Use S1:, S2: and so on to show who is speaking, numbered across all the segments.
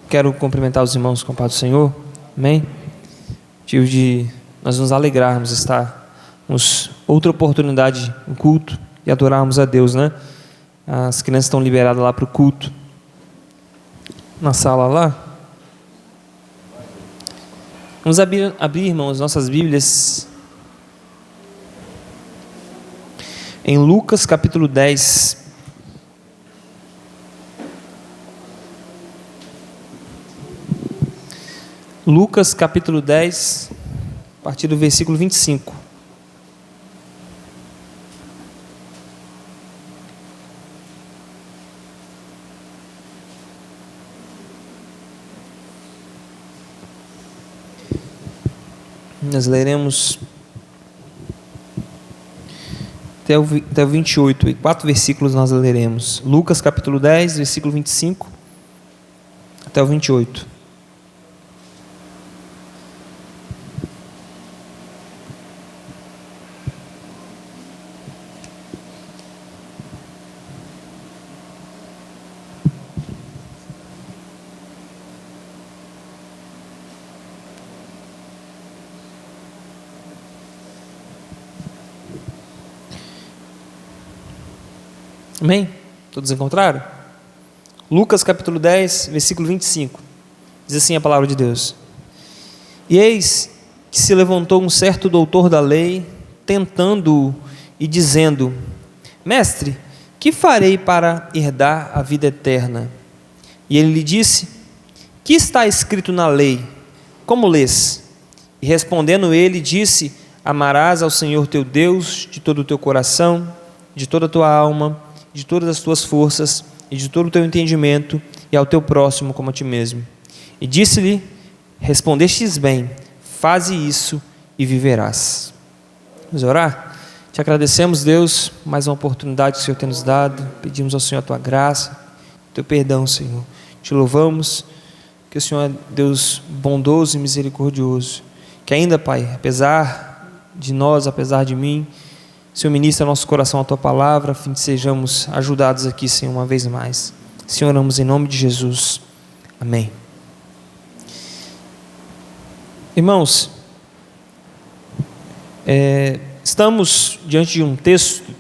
S1: Quero cumprimentar os irmãos com a paz do Senhor, amém? Motivo de nós nos alegrarmos, estarmos outra oportunidade no culto e adorarmos a Deus, né? As crianças estão liberadas lá para o culto, na sala lá. Vamos abrir, irmãos, nossas Bíblias em Lucas capítulo 10. Lucas capítulo 10, a partir do versículo 25. Nós leremos até o 28, e 4 versículos nós leremos. Lucas capítulo 10, versículo 25 até o 28. Amém? Todos encontraram? Lucas capítulo 10, versículo 25. Diz assim a palavra de Deus: E eis que se levantou um certo doutor da lei, tentando-o e dizendo: Mestre, que farei para herdar a vida eterna? E ele lhe disse: Que está escrito na lei? Como lês? E respondendo ele, disse: Amarás ao Senhor teu Deus de todo o teu coração, de toda a tua alma, de todas as tuas forças e de todo o teu entendimento, e ao teu próximo como a ti mesmo. E disse-lhe: Respondestes bem, faze isso e viverás. Vamos orar? Te agradecemos, Deus, mais uma oportunidade que o Senhor tem nos dado. Pedimos ao Senhor a tua graça, teu perdão, Senhor. Te louvamos, que o Senhor é Deus bondoso e misericordioso, que ainda, Pai, apesar de nós, apesar de mim, Senhor, ministra nosso coração a tua palavra, a fim de sejamos ajudados aqui, Senhor, uma vez mais. Senhor, oramos em nome de Jesus. Amém. Irmãos, estamos diante de um texto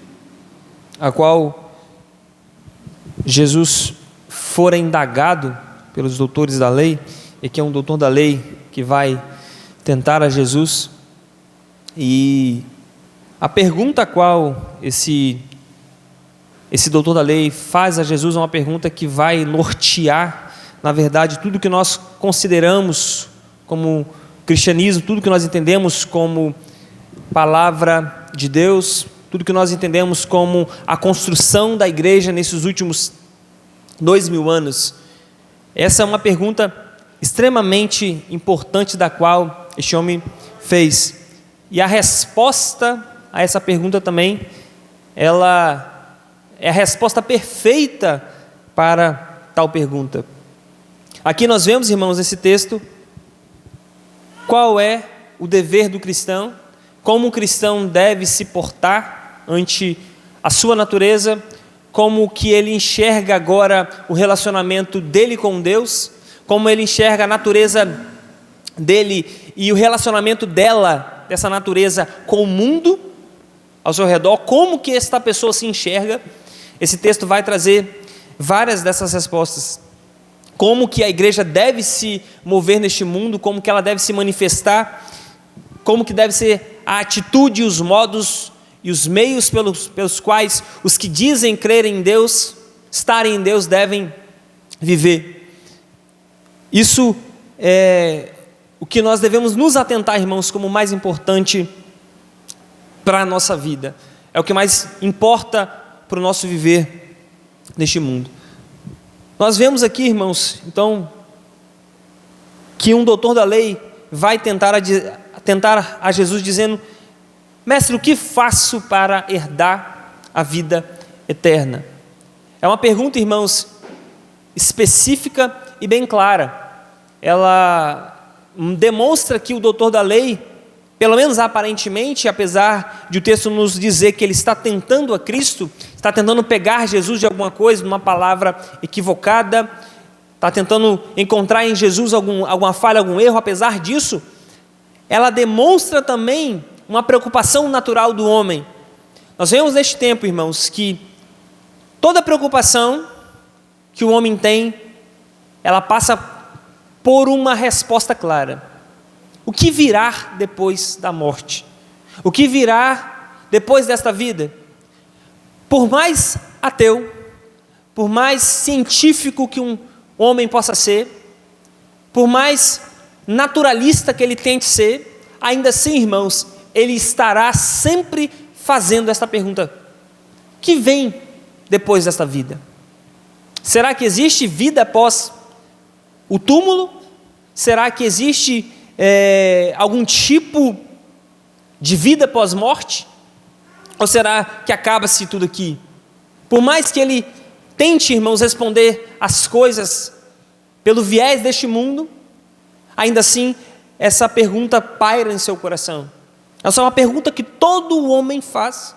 S1: a qual Jesus fora indagado pelos doutores da lei, e que é um doutor da lei que vai tentar a Jesus, e a pergunta a qual esse doutor da lei faz a Jesus é uma pergunta que vai nortear, na verdade, tudo que nós consideramos como cristianismo, tudo que nós entendemos como palavra de Deus, tudo que nós entendemos como a construção da igreja nesses últimos 2000 anos. Essa é uma pergunta extremamente importante da qual este homem fez. E a resposta a essa pergunta também, ela é a resposta perfeita para tal pergunta. Aqui nós vemos, irmãos, nesse texto, qual é o dever do cristão, como o cristão deve se portar ante a sua natureza, como que ele enxerga agora o relacionamento dele com Deus, como ele enxerga a natureza dele e o relacionamento dessa natureza com o mundo ao seu redor, como que esta pessoa se enxerga. Esse texto vai trazer várias dessas respostas. Como que a igreja deve se mover neste mundo, como que ela deve se manifestar, como que deve ser a atitude, os modos e os meios pelos quais os que dizem crer em Deus, estarem em Deus, devem viver. Isso é o que nós devemos nos atentar, irmãos, como mais importante para a nossa vida. É o que mais importa para o nosso viver neste mundo. Nós vemos aqui, irmãos, então, que um doutor da lei vai tentar a Jesus dizendo: Mestre, o que faço para herdar a vida eterna? É uma pergunta, irmãos, específica e bem clara. Ela demonstra que o doutor da lei, pelo menos aparentemente, apesar de o texto nos dizer que ele está tentando a Cristo, está tentando pegar Jesus de alguma coisa, numa palavra equivocada, está tentando encontrar em Jesus alguma falha, algum erro. Apesar disso, ela demonstra também uma preocupação natural do homem. Nós vemos neste tempo, irmãos, que toda preocupação que o homem tem, ela passa por uma resposta clara. O que virá depois da morte? O que virá depois desta vida? Por mais ateu, por mais científico que um homem possa ser, por mais naturalista que ele tente ser, ainda assim, irmãos, ele estará sempre fazendo esta pergunta: o que vem depois desta vida? Será que existe vida após o túmulo? Será que existe algum tipo de vida pós-morte? Ou será que acaba-se tudo aqui? Por mais que ele tente, irmãos, responder as coisas pelo viés deste mundo, ainda assim, essa pergunta paira em seu coração. Essa é uma pergunta que todo homem faz.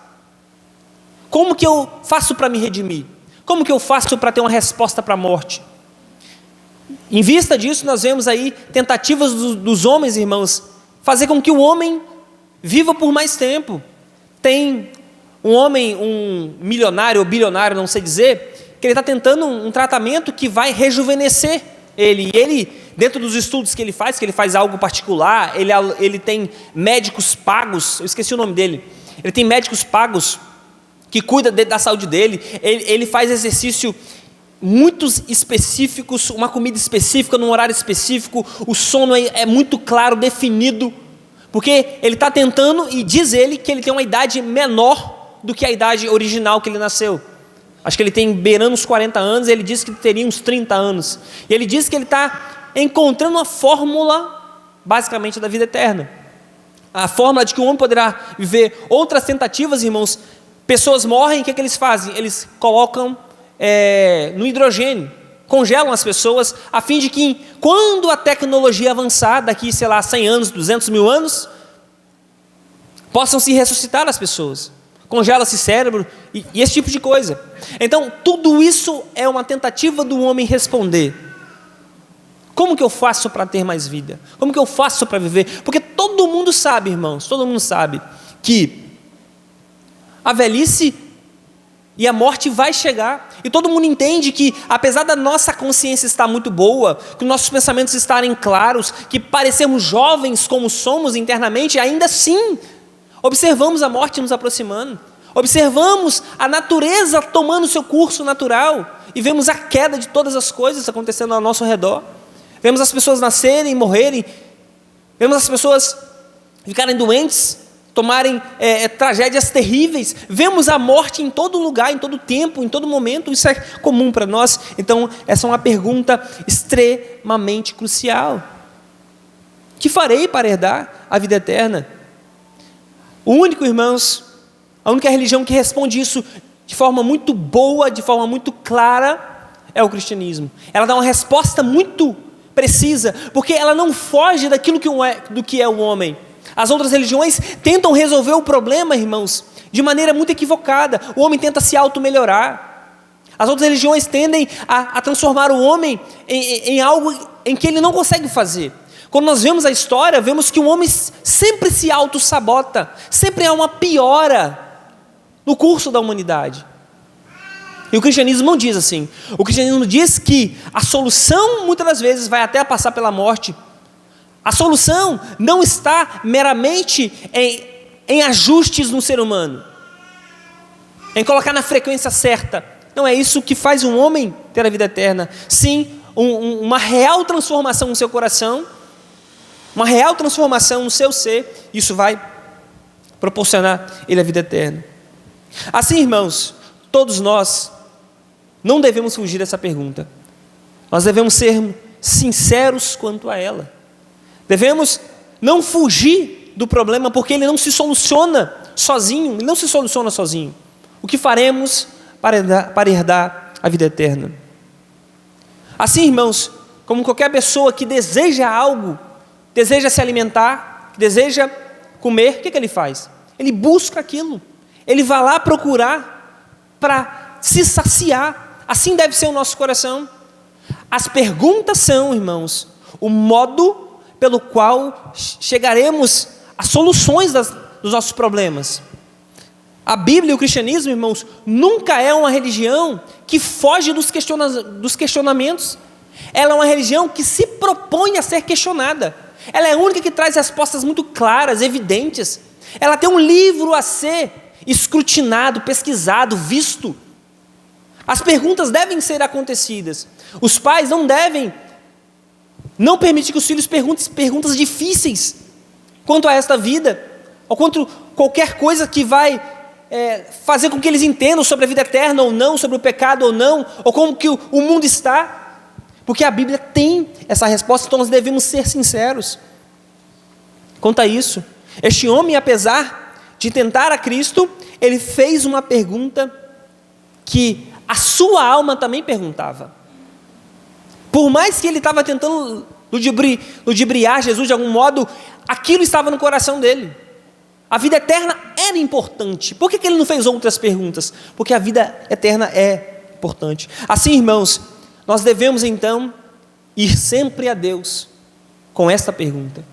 S1: Como que eu faço para me redimir? Como que eu faço para ter uma resposta para a morte? Em vista disso, nós vemos aí tentativas dos homens, irmãos, fazer com que o homem viva por mais tempo. Tem um homem, um milionário ou bilionário, não sei dizer, que ele está tentando um tratamento que vai rejuvenescer ele. E ele, dentro dos estudos que ele faz algo particular, ele tem médicos pagos, eu esqueci o nome dele, ele tem médicos pagos que cuidam da saúde dele, ele faz exercício muitos específicos, uma comida específica, num horário específico, o sono é muito claro, definido, porque ele está tentando, e diz ele que ele tem uma idade menor do que a idade original que ele nasceu. Acho que ele tem beirando uns 40 anos, ele diz que teria uns 30 anos, e ele diz que ele está encontrando uma fórmula, basicamente, da vida eterna, a fórmula de que o homem poderá viver. Outras tentativas, irmãos, pessoas morrem, o que eles fazem? Eles colocam no hidrogênio, congelam as pessoas, a fim de que, quando a tecnologia avançar, daqui, 100 anos, 200 mil anos, possam se ressuscitar as pessoas. Congela-se cérebro e esse tipo de coisa. Então, tudo isso é uma tentativa do homem responder: como que eu faço para ter mais vida? Como que eu faço para viver? Porque todo mundo sabe, irmãos, todo mundo sabe que a velhice e a morte vai chegar, e todo mundo entende que, apesar da nossa consciência estar muito boa, que nossos pensamentos estarem claros, que parecemos jovens como somos internamente, ainda assim, observamos a morte nos aproximando, observamos a natureza tomando seu curso natural, e vemos a queda de todas as coisas acontecendo ao nosso redor, vemos as pessoas nascerem e morrerem, vemos as pessoas ficarem doentes, tomarem tragédias terríveis, vemos a morte em todo lugar, em todo tempo, em todo momento, isso é comum para nós. Então, essa é uma pergunta extremamente crucial: que farei para herdar a vida eterna? O único, irmãos, a única religião que responde isso de forma muito boa, de forma muito clara, é o cristianismo. Ela dá uma resposta muito precisa, porque ela não foge daquilo do que é o homem. As outras religiões tentam resolver o problema, irmãos, de maneira muito equivocada. O homem tenta se auto-melhorar. As outras religiões tendem a transformar o homem em algo em que ele não consegue fazer. Quando nós vemos a história, vemos que o homem sempre se auto-sabota, sempre há uma piora no curso da humanidade. E o cristianismo não diz assim. O cristianismo diz que a solução, muitas das vezes, vai até passar pela morte. A solução não está meramente em ajustes no ser humano, em colocar na frequência certa. Não é isso que faz um homem ter a vida eterna. Sim, uma real transformação no seu coração, uma real transformação no seu ser. Isso vai proporcionar ele a vida eterna. Assim, irmãos, todos nós não devemos fugir dessa pergunta. Nós devemos ser sinceros quanto a ela. Devemos não fugir do problema, porque ele não se soluciona sozinho. Ele não se soluciona sozinho. O que faremos para herdar a vida eterna? Assim, irmãos, como qualquer pessoa que deseja algo, deseja se alimentar, deseja comer, o que ele faz? Ele busca aquilo. Ele vai lá procurar para se saciar. Assim deve ser o nosso coração. As perguntas são, irmãos, o modo pelo qual chegaremos às soluções dos nossos problemas. A Bíblia e o cristianismo, irmãos, nunca é uma religião que foge dos questionamentos. Ela é uma religião que se propõe a ser questionada. Ela é a única que traz respostas muito claras, evidentes. Ela tem um livro a ser escrutinado, pesquisado, visto. As perguntas devem ser acontecidas. Os pais não devem não permitir que os filhos perguntem perguntas difíceis quanto a esta vida, ou quanto qualquer coisa que vai fazer com que eles entendam sobre a vida eterna ou não, sobre o pecado ou não, ou como que o mundo está. Porque a Bíblia tem essa resposta, então nós devemos ser sinceros quanto a isso. Este homem, apesar de tentar a Cristo, ele fez uma pergunta que a sua alma também perguntava. Por mais que ele estava tentando ludibriar Jesus de algum modo, aquilo estava no coração dele. A vida eterna era importante. Por que ele não fez outras perguntas? Porque a vida eterna é importante. Assim, irmãos, nós devemos então ir sempre a Deus com esta pergunta: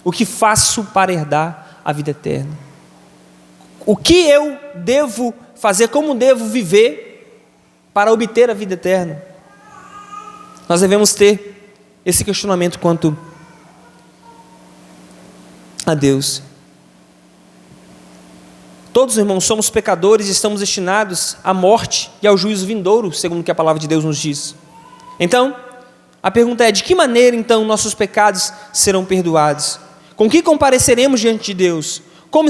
S1: o que faço para herdar a vida eterna? O que eu devo fazer, como devo viver para obter a vida eterna? Nós devemos ter esse questionamento quanto a Deus. Todos, irmãos, somos pecadores e estamos destinados à morte e ao juízo vindouro, segundo o que a palavra de Deus nos diz. Então, a pergunta é: de que maneira então nossos pecados serão perdoados? Com que compareceremos diante de Deus? Como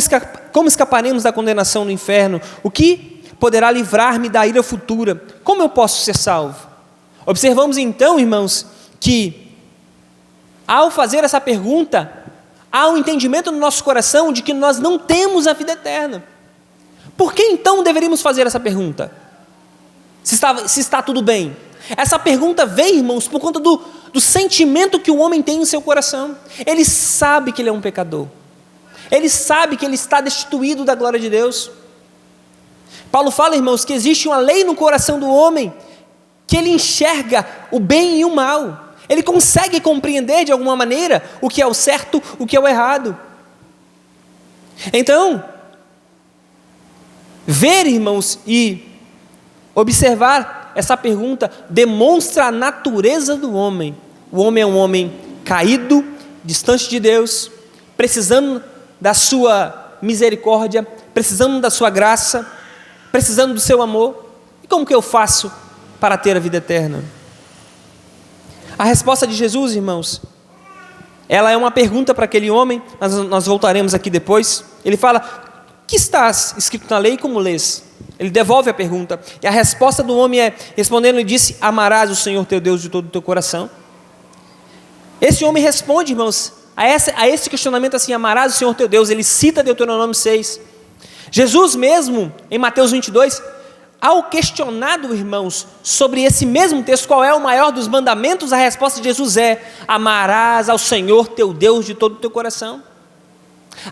S1: escaparemos da condenação no inferno? O que poderá livrar-me da ira futura? Como eu posso ser salvo? Observamos então, irmãos, que ao fazer essa pergunta, há um entendimento no nosso coração de que nós não temos a vida eterna. Por que então deveríamos fazer essa pergunta? Se está tudo bem? Essa pergunta vem, irmãos, por conta do sentimento que o homem tem em seu coração. Ele sabe que ele é um pecador. Ele sabe que ele está destituído da glória de Deus. Paulo fala, irmãos, que existe uma lei no coração do homem, que ele enxerga o bem e o mal. Ele consegue compreender de alguma maneira o que é o certo, o que é o errado. Então, ver, irmãos, e observar essa pergunta demonstra a natureza do homem. O homem é um homem caído, distante de Deus, precisando da sua misericórdia, precisando da sua graça, precisando do seu amor. E como que eu faço para ter a vida eterna? A resposta de Jesus, irmãos, ela é uma pergunta para aquele homem, mas nós voltaremos aqui depois. Ele fala: que estás escrito na lei, como lês? Ele devolve a pergunta, e a resposta do homem é, respondendo, ele disse: amarás o Senhor teu Deus de todo o teu coração. Esse homem responde, irmãos, a esse questionamento assim: amarás o Senhor teu Deus. Ele cita Deuteronômio 6. Jesus mesmo, em Mateus 22, ao questionado, irmãos, sobre esse mesmo texto, qual é o maior dos mandamentos, a resposta de Jesus é: amarás ao Senhor teu Deus de todo o teu coração.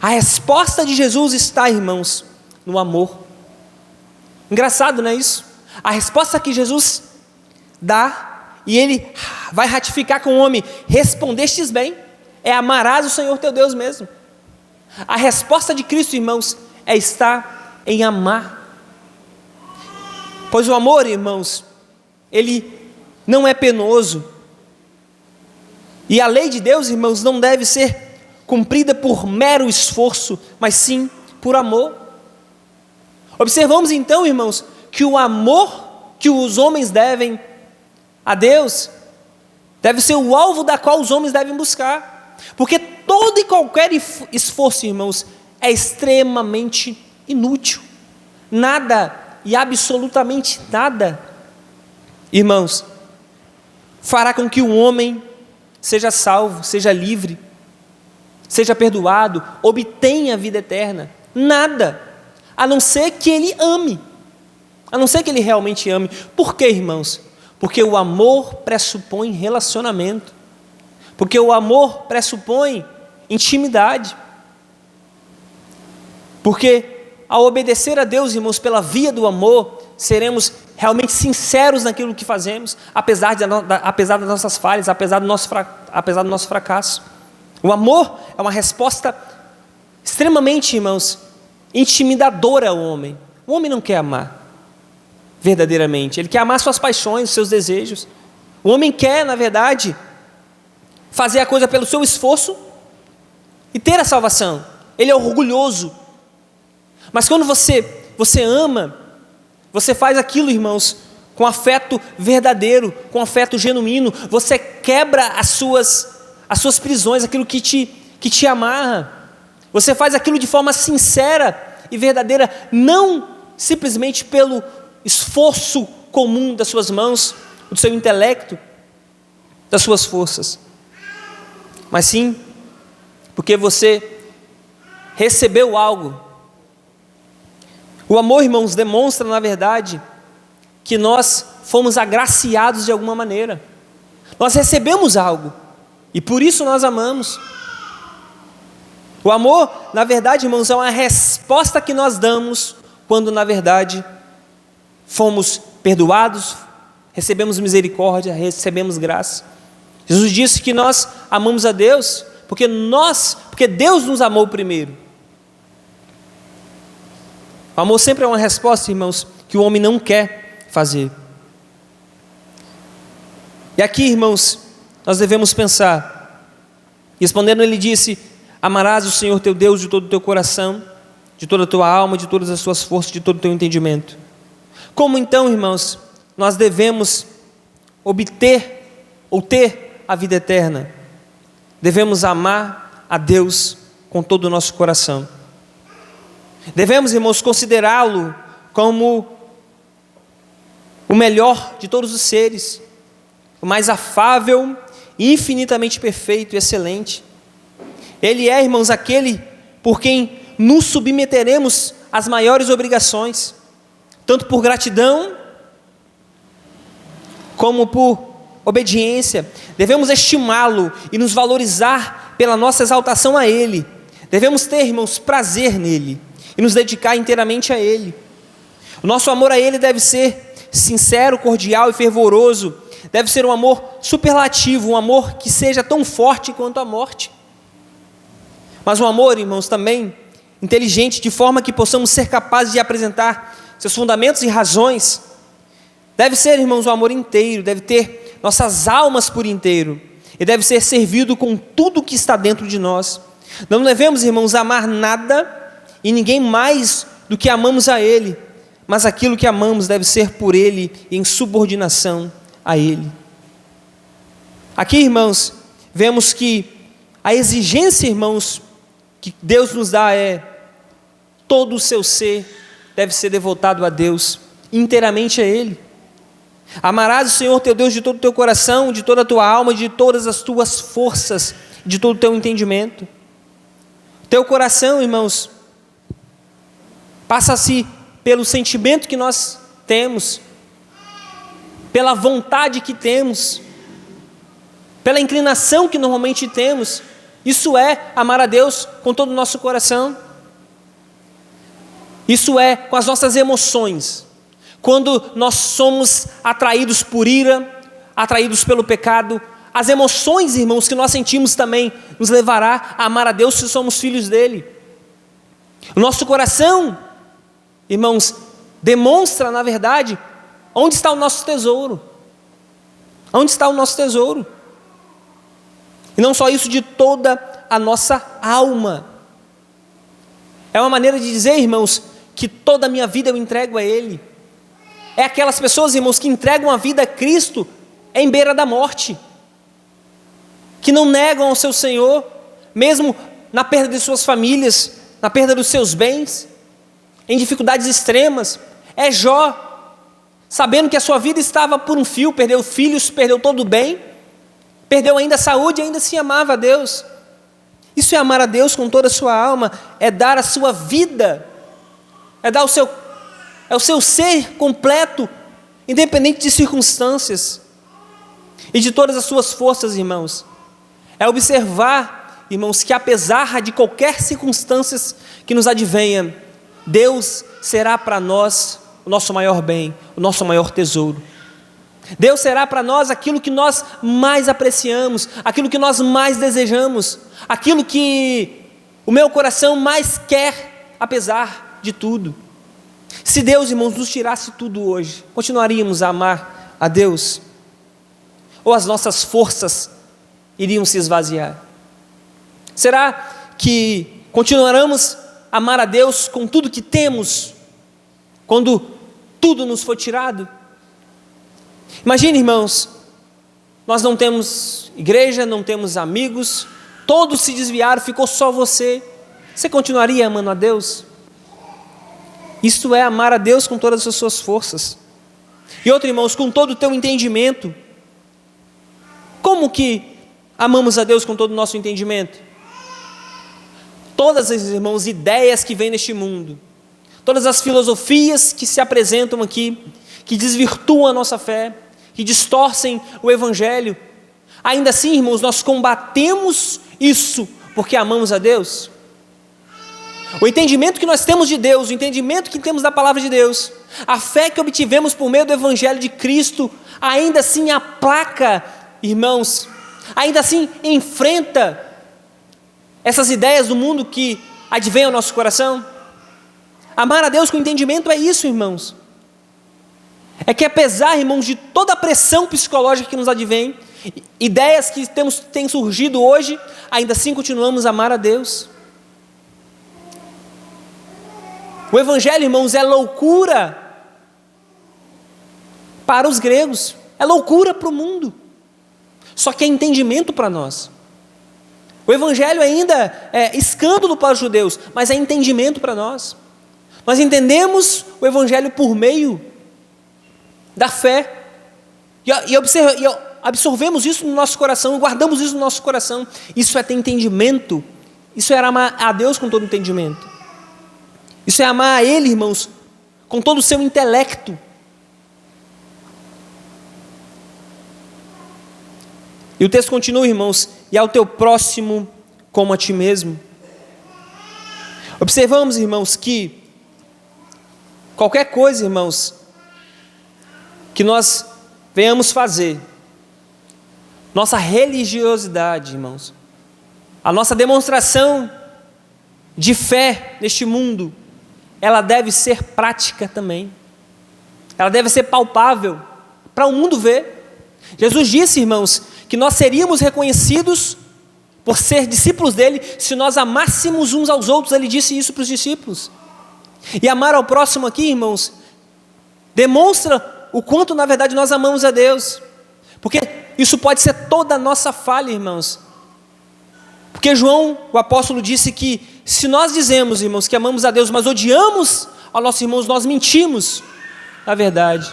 S1: A resposta de Jesus está, irmãos, no amor. Engraçado, não é isso? A resposta que Jesus dá, e ele vai ratificar com o homem: respondestes bem, é amarás o Senhor teu Deus mesmo. A resposta de Cristo, irmãos, é estar em amar. Pois o amor, irmãos, ele não é penoso. E a lei de Deus, irmãos, não deve ser cumprida por mero esforço, mas sim por amor. Observamos então, irmãos, que o amor que os homens devem a Deus deve ser o alvo da qual os homens devem buscar. Porque todo e qualquer esforço, irmãos, é extremamente inútil. Nada e absolutamente nada, irmãos, fará com que o homem seja salvo, seja livre, seja perdoado, obtenha a vida eterna. Nada, a não ser que ele ame, a não ser que ele realmente ame. Por quê, irmãos? Porque o amor pressupõe relacionamento, porque o amor pressupõe intimidade, porque ao obedecer a Deus, irmãos, pela via do amor, seremos realmente sinceros naquilo que fazemos, apesar das nossas falhas, apesar do nosso fracasso. O amor é uma resposta extremamente, irmãos, intimidadora ao homem. O homem não quer amar verdadeiramente, ele quer amar suas paixões, seus desejos. O homem quer, na verdade, fazer a coisa pelo seu esforço e ter a salvação. Ele é orgulhoso. Mas quando você ama, você faz aquilo, irmãos, com afeto verdadeiro, com afeto genuíno. Você quebra as suas prisões, aquilo que te amarra. Você faz aquilo de forma sincera e verdadeira, não simplesmente pelo esforço comum das suas mãos, do seu intelecto, das suas forças, mas sim porque você recebeu algo. O amor, irmãos, demonstra, na verdade, que nós fomos agraciados de alguma maneira. Nós recebemos algo e por isso nós amamos. O amor, na verdade, irmãos, é uma resposta que nós damos quando, na verdade, fomos perdoados, recebemos misericórdia, recebemos graça. Jesus disse que nós amamos a Deus porque Deus nos amou primeiro. O amor sempre é uma resposta, irmãos, que o homem não quer fazer. E aqui, irmãos, nós devemos pensar. Respondendo, ele disse: amarás o Senhor teu Deus de todo o teu coração, de toda a tua alma, de todas as tuas forças, de todo o teu entendimento. Como então, irmãos, nós devemos obter ou ter a vida eterna? Devemos amar a Deus com todo o nosso coração. Devemos, irmãos, considerá-lo como o melhor de todos os seres, o mais afável, infinitamente perfeito e excelente. Ele é, irmãos, aquele por quem nos submeteremos às maiores obrigações, tanto por gratidão, como por obediência. Devemos estimá-lo e nos valorizar pela nossa exaltação a Ele. Devemos ter, irmãos, prazer nele e nos dedicar inteiramente a Ele. O nosso amor a Ele deve ser sincero, cordial e fervoroso. Deve ser um amor superlativo, um amor que seja tão forte quanto a morte. Mas um amor, irmãos, também inteligente, de forma que possamos ser capazes de apresentar seus fundamentos e razões. Deve ser, irmãos, um amor inteiro, deve ter nossas almas por inteiro, e deve ser servido com tudo que está dentro de nós. Não devemos, irmãos, amar nada e ninguém mais do que amamos a Ele, mas aquilo que amamos deve ser por Ele, em subordinação a Ele. Aqui, irmãos, vemos que a exigência, irmãos, que Deus nos dá é: todo o seu ser deve ser devotado a Deus, inteiramente a Ele. Amarás o Senhor teu Deus de todo o teu coração, de toda a tua alma, de todas as tuas forças, de todo o teu entendimento. Teu coração, irmãos, passa-se pelo sentimento que nós temos, pela vontade que temos, pela inclinação que normalmente temos. Isso é amar a Deus com todo o nosso coração. Isso é com as nossas emoções. Quando nós somos atraídos por ira, atraídos pelo pecado, as emoções, irmãos, que nós sentimos também nos levará a amar a Deus se somos filhos dele. O nosso coração, irmãos, demonstra, na verdade, onde está o nosso tesouro. Onde está o nosso tesouro? E não só isso, de toda a nossa alma. É uma maneira de dizer, irmãos, que toda a minha vida eu entrego a Ele. É aquelas pessoas, irmãos, que entregam a vida a Cristo em beira da morte, que não negam ao seu Senhor, mesmo na perda de suas famílias, na perda dos seus bens, em dificuldades extremas. É Jó, sabendo que a sua vida estava por um fio, perdeu filhos, perdeu todo o bem, perdeu ainda a saúde e ainda assim amava a Deus. Isso é amar a Deus com toda a sua alma, é dar a sua vida, é dar o seu ser completo, independente de circunstâncias e de todas as suas forças, irmãos. É observar, irmãos, que apesar de qualquer circunstância que nos advenha, Deus será para nós o nosso maior bem, o nosso maior tesouro. Deus será para nós aquilo que nós mais apreciamos, aquilo que nós mais desejamos, aquilo que o meu coração mais quer, apesar de tudo. Se Deus, irmãos, nos tirasse tudo hoje, continuaríamos a amar a Deus? Ou as nossas forças iriam se esvaziar? Será que continuaremos a amar a Deus com tudo que temos, quando tudo nos for tirado? Imagine, irmãos, nós não temos igreja, não temos amigos, todos se desviaram, ficou só você. Você continuaria amando a Deus? Isto é amar a Deus com todas as suas forças. E outro, irmãos, com todo o teu entendimento. Como que amamos a Deus com todo o nosso entendimento? Todas as, irmãos, ideias que vêm neste mundo, todas as filosofias que se apresentam aqui, que desvirtuam a nossa fé, que distorcem o Evangelho, ainda assim, irmãos, nós combatemos isso porque amamos a Deus. O entendimento que nós temos de Deus, o entendimento que temos da palavra de Deus, a fé que obtivemos por meio do Evangelho de Cristo, ainda assim aplaca, irmãos, ainda assim enfrenta essas ideias do mundo que advêm ao nosso coração. Amar a Deus com entendimento é isso, irmãos. É que apesar, irmãos, de toda a pressão psicológica que nos advém, ideias que têm surgido hoje, ainda assim continuamos a amar a Deus. O Evangelho, irmãos, é loucura para os gregos, é loucura para o mundo, só que é entendimento para nós. O Evangelho ainda é escândalo para os judeus, mas é entendimento para nós. Nós entendemos o Evangelho por meio da fé, e absorvemos isso no nosso coração, guardamos isso no nosso coração. Isso é ter entendimento, isso é amar a Deus com todo entendimento, isso é amar a Ele, irmãos, com todo o seu intelecto. E o texto continua, irmãos, e ao teu próximo como a ti mesmo. Observamos, irmãos, que qualquer coisa, irmãos, que nós venhamos fazer, nossa religiosidade, irmãos, a nossa demonstração de fé neste mundo, ela deve ser prática também, ela deve ser palpável, para o mundo ver. Jesus disse, irmãos, que nós seríamos reconhecidos por ser discípulos dele, se nós amássemos uns aos outros. Ele disse isso para os discípulos. E amar ao próximo aqui, irmãos, demonstra o quanto na verdade nós amamos a Deus, porque isso pode ser toda a nossa falha, irmãos, porque João, o apóstolo, disse que se nós dizemos, irmãos, que amamos a Deus, mas odiamos aos nossos irmãos, nós mentimos na verdade.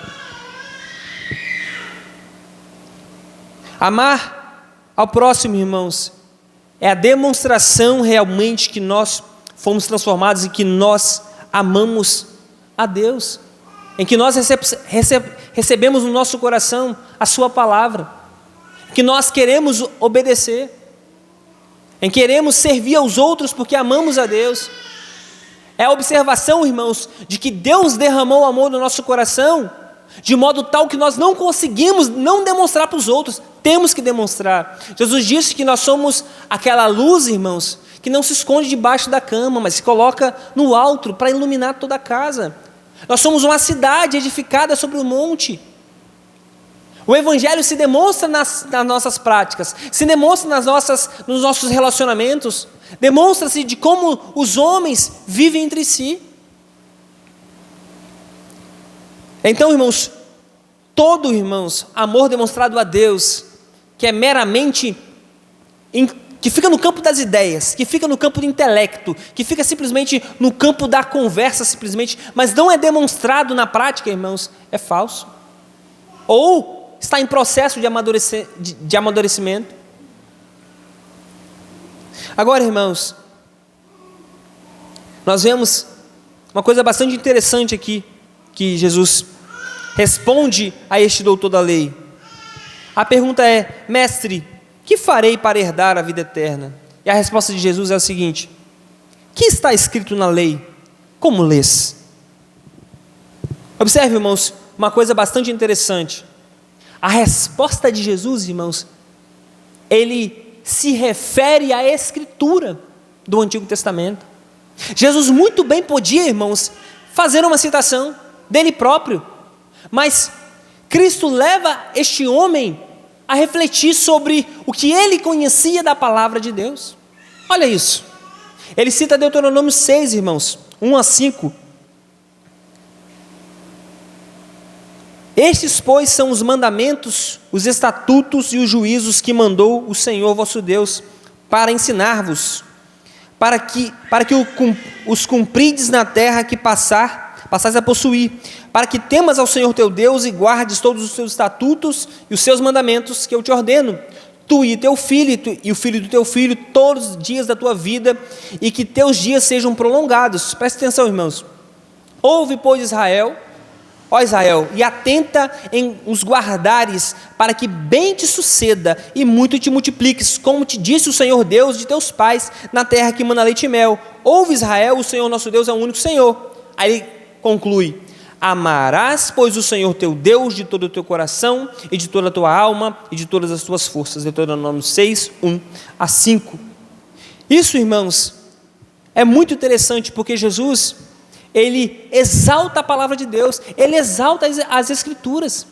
S1: Amar ao próximo, irmãos, é a demonstração realmente que nós fomos transformados e que nós amamos a Deus, em que nós recebemos no nosso coração a sua palavra, que nós queremos obedecer, em que queremos servir aos outros porque amamos a Deus. É a observação, irmãos, de que Deus derramou o amor no nosso coração, de modo tal que nós não conseguimos não demonstrar para os outros, temos que demonstrar. Jesus disse que nós somos aquela luz, irmãos, que não se esconde debaixo da cama, mas se coloca no alto para iluminar toda a casa. Nós somos uma cidade edificada sobre um monte. O Evangelho se demonstra nas nossas práticas, se demonstra nos nossos relacionamentos, demonstra-se de como os homens vivem entre si. Então, irmãos, todo, irmãos, amor demonstrado a Deus, que é meramente, que fica no campo das ideias, que fica no campo do intelecto, que fica simplesmente no campo da conversa simplesmente, mas não é demonstrado na prática, irmãos, é falso. Ou está em processo de amadurecimento. Agora, irmãos, nós vemos uma coisa bastante interessante aqui, que Jesus responde a este doutor da lei. A pergunta é: mestre, que farei para herdar a vida eterna? E a resposta de Jesus é a seguinte: que está escrito na lei? como lês? Observe, irmãos, uma coisa bastante interessante. A resposta de Jesus, irmãos, ele se refere à Escritura do Antigo Testamento. Jesus muito bem podia, irmãos, fazer uma citação dele próprio, mas Cristo leva este homem a refletir sobre o que ele conhecia da palavra de Deus. Olha isso, ele cita Deuteronômio 6, irmãos, 1-5. Estes, pois, são os mandamentos, os estatutos e os juízos que mandou o Senhor vosso Deus para ensinar-vos, para que os cumprides na terra que passais a possuir, para que temas ao Senhor teu Deus e guardes todos os seus estatutos e os seus mandamentos que eu te ordeno, tu e teu filho e o filho do teu filho, todos os dias da tua vida, e que teus dias sejam prolongados. Preste atenção, irmãos. Ouve, pois, Israel, ó Israel, e atenta em os guardares, para que bem te suceda e muito te multipliques, como te disse o Senhor Deus de teus pais, na terra que mana leite e mel. Ouve, Israel, o Senhor nosso Deus é o único Senhor. Aí ele conclui: amarás, pois, o Senhor teu Deus de todo o teu coração, e de toda a tua alma, e de todas as tuas forças. Deuteronômio 6, 1-5. Isso, irmãos, é muito interessante, porque Jesus, ele exalta a palavra de Deus, ele exalta as Escrituras,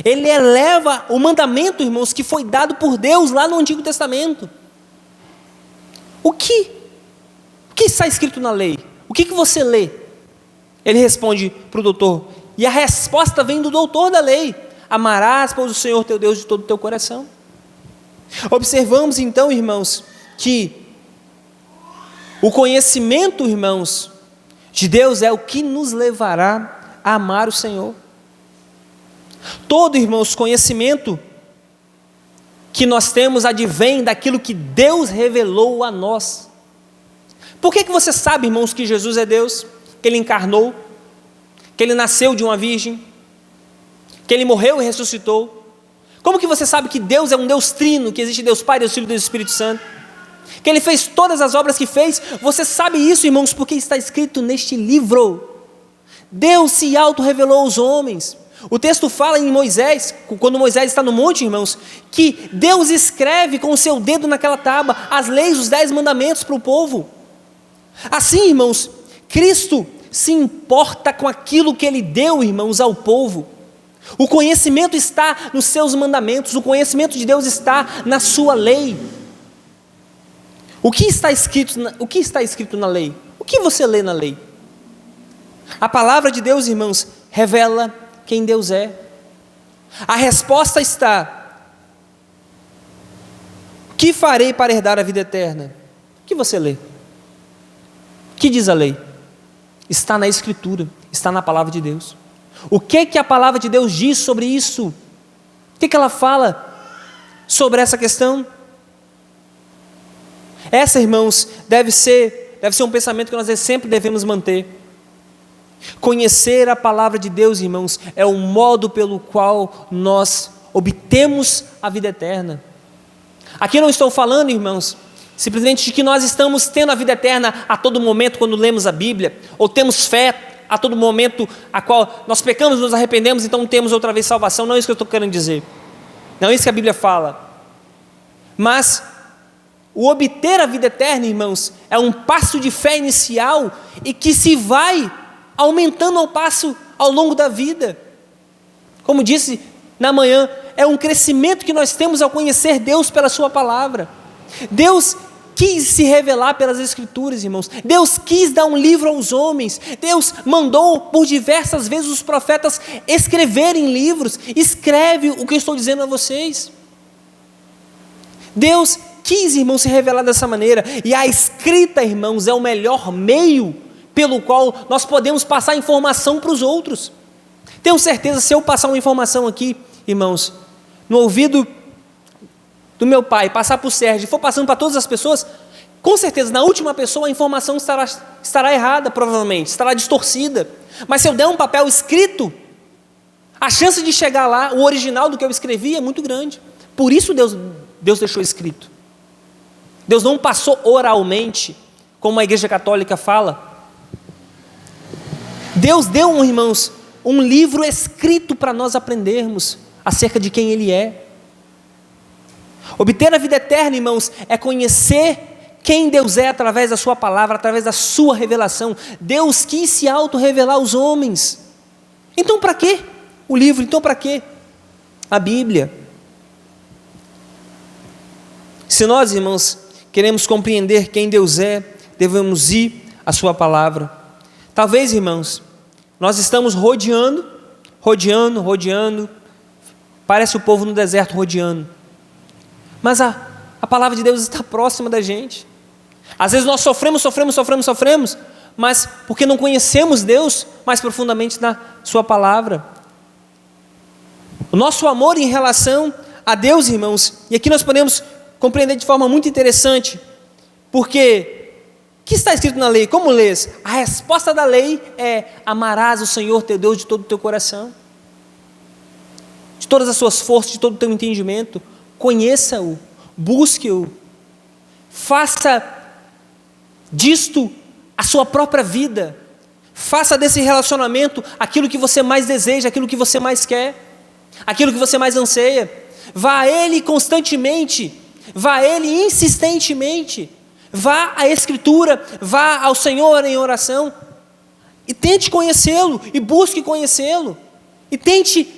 S1: ele eleva o mandamento, irmãos, que foi dado por Deus lá no Antigo Testamento. O que está escrito na lei? O que você lê? Ele responde para o doutor, e a resposta vem do doutor da lei: amarás, pois, o Senhor teu Deus de todo o teu coração. Observamos então, irmãos, que o conhecimento, irmãos, de Deus é o que nos levará a amar o Senhor. Todo, irmãos, conhecimento que nós temos advém daquilo que Deus revelou a nós. Por que você sabe, irmãos, que Jesus é Deus? Que Ele encarnou, que Ele nasceu de uma virgem, que Ele morreu e ressuscitou? Como que você sabe que Deus é um Deus trino, que existe Deus Pai, Deus Filho e Deus Espírito Santo? Que Ele fez todas as obras que fez? Você sabe isso, irmãos, porque está escrito neste livro. Deus se auto-revelou aos homens. O texto fala em Moisés, quando Moisés está no monte, irmãos, que Deus escreve com o seu dedo naquela tábua as leis, os 10 mandamentos para o povo. Assim, irmãos, Cristo se importa com aquilo que Ele deu, irmãos, ao povo. O conhecimento está nos seus mandamentos, o conhecimento de Deus está na sua lei. O que está escrito na lei? O que você lê na lei? A palavra de Deus, irmãos, revela quem Deus é. A resposta está: o que farei para herdar a vida eterna? O que você lê? O que diz a lei? Está na Escritura, está na palavra de Deus. O que a palavra de Deus diz sobre isso? O que ela fala sobre essa questão? Essa, irmãos, deve ser um pensamento que nós sempre devemos manter. Conhecer a palavra de Deus, irmãos, é o modo pelo qual nós obtemos a vida eterna. Aqui não estou falando, irmãos, simplesmente de que nós estamos tendo a vida eterna a todo momento quando lemos a Bíblia, ou temos fé a todo momento a qual nós pecamos, nos arrependemos, então temos outra vez salvação. Não é isso que eu estou querendo dizer, não é isso que a Bíblia fala. Mas o obter a vida eterna, irmãos, é um passo de fé inicial e que se vai aumentando ao passo ao longo da vida. Como disse na manhã, é um crescimento que nós temos ao conhecer Deus pela sua palavra. Deus quis se revelar pelas Escrituras, irmãos. Deus quis dar um livro aos homens. Deus mandou por diversas vezes os profetas escreverem livros. Escreve o que eu estou dizendo a vocês. Deus quis, irmãos, se revelar dessa maneira. E a escrita, irmãos, é o melhor meio pelo qual nós podemos passar informação para os outros. Tenho certeza, se eu passar uma informação aqui, irmãos, no ouvido do meu pai, passar para o Sérgio, e for passando para todas as pessoas, com certeza, na última pessoa a informação estará errada, provavelmente, estará distorcida. Mas se eu der um papel escrito, a chance de chegar lá, o original do que eu escrevi, é muito grande. Por isso Deus deixou escrito. Deus não passou oralmente, como a Igreja Católica fala. Deus deu, irmãos, um livro escrito para nós aprendermos acerca de quem Ele é. Obter a vida eterna, irmãos, é conhecer quem Deus é através da sua palavra, através da sua revelação. Deus quis se auto-revelar aos homens. Então para quê o livro? Então para quê a Bíblia? Se nós, irmãos, queremos compreender quem Deus é, devemos ir à sua palavra. Talvez, irmãos, nós estamos rodeando, parece o povo no deserto rodeando, mas a palavra de Deus está próxima da gente. Às vezes nós sofremos, mas porque não conhecemos Deus mais profundamente na sua palavra. O nosso amor em relação a Deus, irmãos, e aqui nós podemos compreender de forma muito interessante, porque o que está escrito na lei? Como lês? A resposta da lei é: amarás o Senhor teu Deus de todo o teu coração, de todas as suas forças, de todo o teu entendimento. Conheça-o, busque-o, faça disto a sua própria vida, faça desse relacionamento aquilo que você mais deseja, aquilo que você mais quer, aquilo que você mais anseia. Vá a Ele constantemente, vá a Ele insistentemente, vá à Escritura, vá ao Senhor em oração, e tente conhecê-lo, e busque conhecê-lo, e tente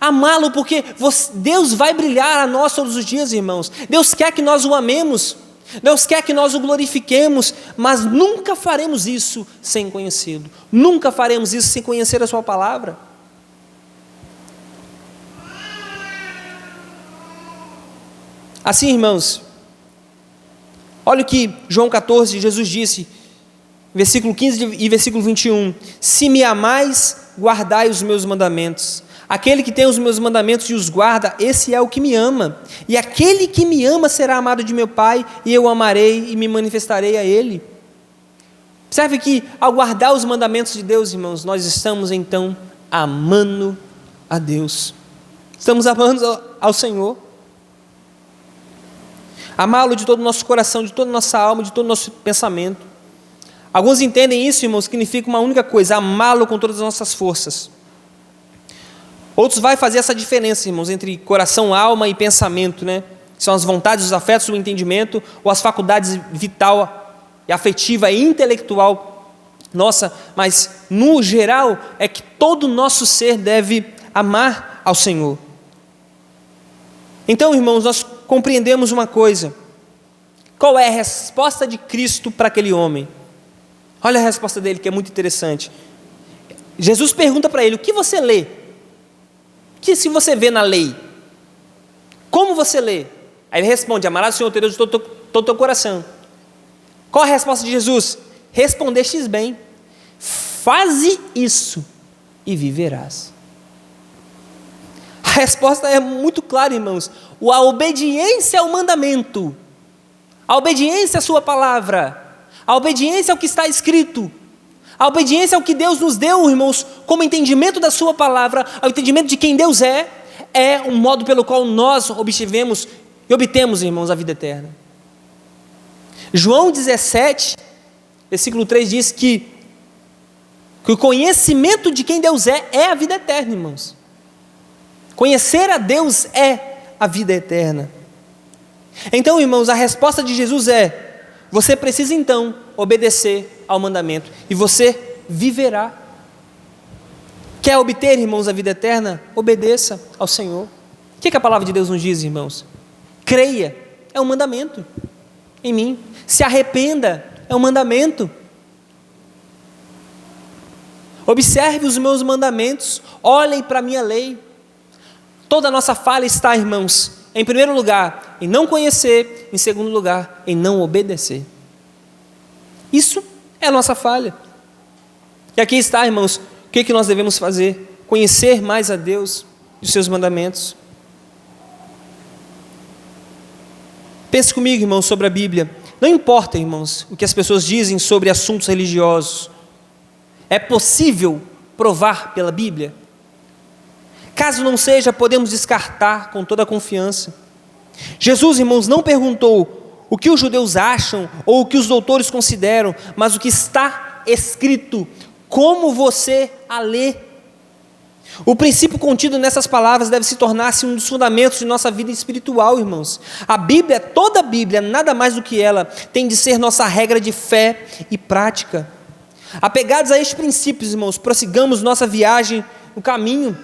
S1: amá-lo, porque Deus vai brilhar a nós todos os dias, irmãos. Deus quer que nós o amemos, Deus quer que nós o glorifiquemos, mas nunca faremos isso sem conhecê-lo, nunca faremos isso sem conhecer a sua palavra. Assim, irmãos, olha o que João 14, Jesus disse, versículo 15 e versículo 21, se me amais, guardai os meus mandamentos. Aquele que tem os meus mandamentos e os guarda, esse é o que me ama. E aquele que me ama será amado de meu Pai, e eu o amarei e me manifestarei a ele. Observe que ao guardar os mandamentos de Deus, irmãos, nós estamos então amando a Deus. Estamos amando ao Senhor. Amá-lo de todo o nosso coração, de toda a nossa alma, de todo o nosso pensamento. Alguns entendem isso, irmãos, significa uma única coisa: amá-lo com todas as nossas forças. Outros vai fazer essa diferença, irmãos, entre coração, alma e pensamento, né? São as vontades, os afetos, o entendimento, ou as faculdades vital, e afetiva e intelectual nossa, mas no geral é que todo o nosso ser deve amar ao Senhor. Então, irmãos, nós compreendemos uma coisa: qual é a resposta de Cristo para aquele homem? Olha a resposta dele, que é muito interessante. Jesus pergunta para ele: o que você lê? Que se você vê na lei, como você lê? Aí ele responde: amarás o Senhor teu Deus de todo o teu coração. Qual a resposta de Jesus? Respondestes bem, faze isso e viverás. A resposta é muito clara, irmãos. A obediência ao mandamento, a obediência à sua palavra, a obediência ao que está escrito, a obediência ao que Deus nos deu, irmãos, como entendimento da sua palavra, ao entendimento de quem Deus é um modo pelo qual nós obtemos, irmãos, a vida eterna. João 17, versículo 3 diz que o conhecimento de quem Deus é a vida eterna, irmãos. Conhecer a Deus é a vida eterna. Então, irmãos, a resposta de Jesus é: você precisa então obedecer ao mandamento, e você viverá. Quer obter, irmãos, a vida eterna? Obedeça ao Senhor. O que a palavra de Deus nos diz, irmãos? Creia, é um mandamento em mim. Se arrependa, é um mandamento. Observe os meus mandamentos, olhem para a minha lei. Toda a nossa falha está, irmãos, em primeiro lugar, em não conhecer, em segundo lugar, em não obedecer. Isso é a nossa falha. E aqui está, irmãos, o que nós devemos fazer? Conhecer mais a Deus e os seus mandamentos. Pense comigo, irmãos, sobre a Bíblia. Não importa, irmãos, o que as pessoas dizem sobre assuntos religiosos. É possível provar pela Bíblia? Caso não seja, podemos descartar com toda a confiança. Jesus, irmãos, não perguntou o que os judeus acham ou o que os doutores consideram, mas o que está escrito, como você a lê. O princípio contido nessas palavras deve se tornar-se um dos fundamentos de nossa vida espiritual, irmãos. A Bíblia, toda a Bíblia, nada mais do que ela, tem de ser nossa regra de fé e prática. Apegados a estes princípios, irmãos, prossigamos nossa viagem no caminho.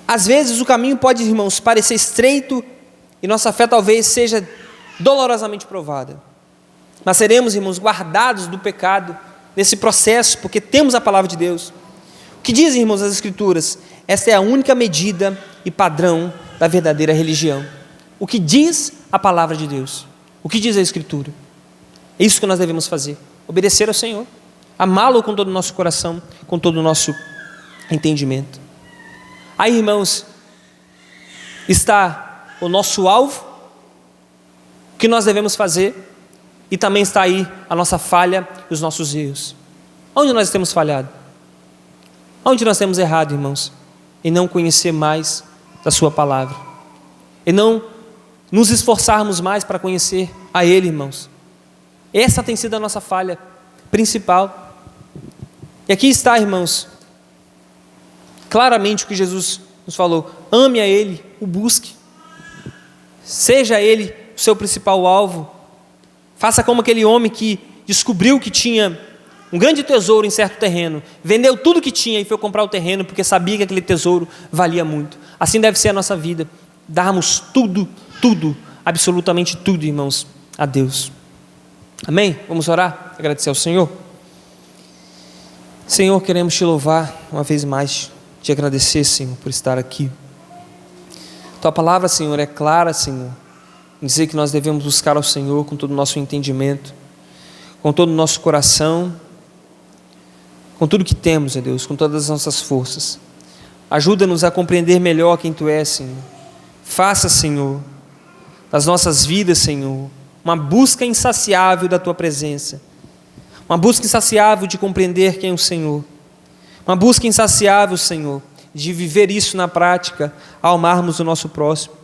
S1: Às vezes o caminho pode, irmãos, parecer estreito e nossa fé talvez seja dolorosamente provada. Mas seremos, irmãos, guardados do pecado nesse processo, porque temos a palavra de Deus. O que dizem, irmãos, as Escrituras? Esta é a única medida e padrão da verdadeira religião. O que diz a palavra de Deus? O que diz a Escritura? É isso que nós devemos fazer. Obedecer ao Senhor. Amá-lo com todo o nosso coração, com todo o nosso entendimento. Aí, irmãos, está o nosso alvo, o que nós devemos fazer, e também está aí a nossa falha e os nossos erros. Onde nós temos falhado? Onde nós temos errado, irmãos? Em não conhecer mais da sua palavra, e não nos esforçarmos mais para conhecer a Ele, irmãos. Essa tem sido a nossa falha principal. E aqui está, irmãos, claramente o que Jesus nos falou: ame a Ele, o busque, seja Ele o seu principal alvo. Faça como aquele homem que descobriu que tinha um grande tesouro em certo terreno, vendeu tudo que tinha e foi comprar o terreno porque sabia que aquele tesouro valia muito. Assim deve ser a nossa vida, darmos tudo, absolutamente tudo, irmãos, a Deus. Amém? Vamos orar, agradecer ao Senhor. Senhor, queremos te louvar uma vez mais, te agradecer, Senhor, por estar aqui. Tua palavra, Senhor, é clara, Senhor, em dizer que nós devemos buscar ao Senhor com todo o nosso entendimento, com todo o nosso coração, com tudo que temos, ó Deus, com todas as nossas forças. Ajuda-nos a compreender melhor quem Tu és, Senhor. Faça, Senhor, das nossas vidas, Senhor, uma busca insaciável da Tua presença, uma busca insaciável de compreender quem é o Senhor, uma busca insaciável, Senhor, de viver isso na prática, ao amarmos o nosso próximo.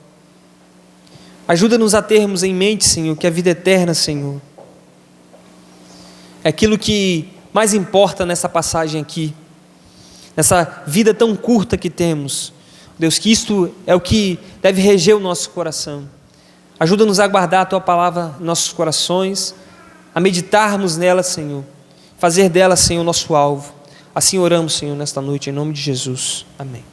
S1: Ajuda-nos a termos em mente, Senhor, que a vida eterna, Senhor, é aquilo que mais importa nessa passagem aqui, nessa vida tão curta que temos. Deus, que isto é o que deve reger o nosso coração. Ajuda-nos a guardar a Tua palavra em nossos corações, a meditarmos nela, Senhor, fazer dela, Senhor, o nosso alvo. Assim oramos, Senhor, nesta noite, em nome de Jesus. Amém.